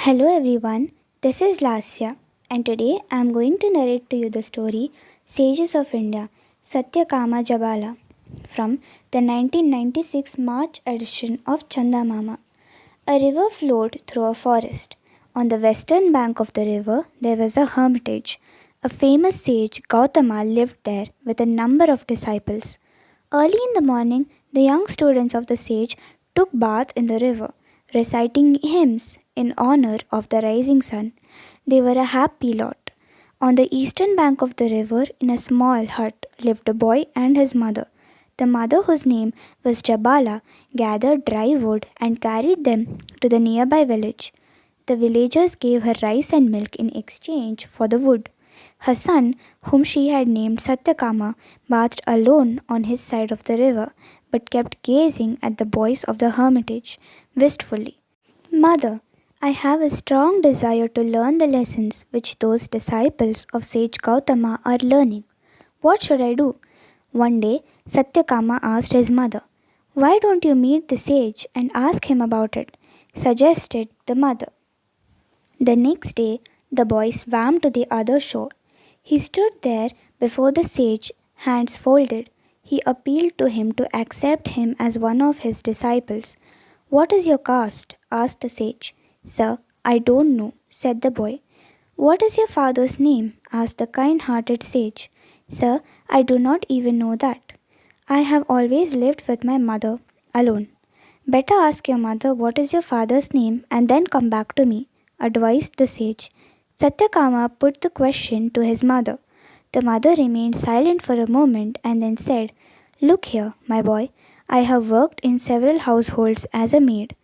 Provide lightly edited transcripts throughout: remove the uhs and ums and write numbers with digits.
Hello everyone, this is Lasya, and today I am going to narrate to you the story Sages of India, Satyakama Jabala, from the 1996 March edition of Chandamama. A river flowed through a forest. On the western bank of the river, there was a hermitage. A famous sage, Gautama, lived there with a number of disciples. Early in the morning, the young students of the sage took bath in the river, reciting hymns in honor of the rising sun. They were a happy lot. On the eastern bank of the river, in a small hut, lived a boy and his mother. The mother, whose name was Jabala, gathered dry wood and carried them to the nearby village. The villagers gave her rice and milk in exchange for the wood. Her son, whom she had named Satyakama, bathed alone on his side of the river, but kept gazing at the boys of the hermitage wistfully. Mother, I have a strong desire to learn the lessons which those disciples of sage Gautama are learning. What should I do? One day, Satyakama asked his mother, "Why don't you meet the sage and ask him about it?" suggested the mother. The next day, the boy swam to the other shore. He stood there before the sage, hands folded. He appealed to him to accept him as one of his disciples. "What is your caste?" asked the sage. "Sir, I don't know," said the boy. "What is your father's name?" asked the kind-hearted sage. "Sir, I do not even know that. I have always lived with my mother, alone." "Better ask your mother what is your father's name and then come back to me," advised the sage. Satyakama put the question to his mother. The mother remained silent for a moment and then said, "Look here, my boy, I have worked in several households as a maid.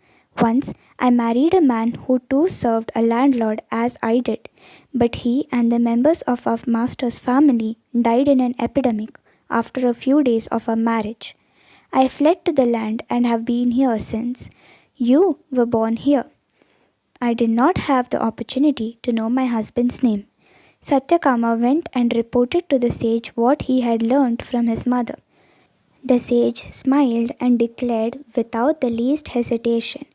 Once I married a man who too served a landlord as I did, but he and the members of our master's family died in an epidemic after a few days of our marriage. I fled to the land and have been here since. You were born here. I did not have the opportunity to know my husband's name." Satyakama went and reported to the sage what he had learnt from his mother. The sage smiled and declared without the least hesitation,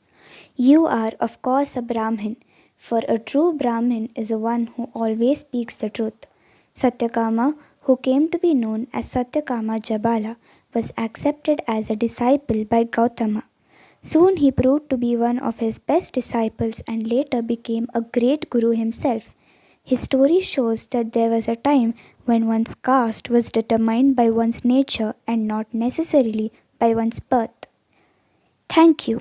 "You are of course a Brahmin, for a true Brahmin is one who always speaks the truth." Satyakama, who came to be known as Satyakama Jabala, was accepted as a disciple by Gautama. Soon he proved to be one of his best disciples and later became a great guru himself. His story shows that there was a time when one's caste was determined by one's nature and not necessarily by one's birth. Thank you.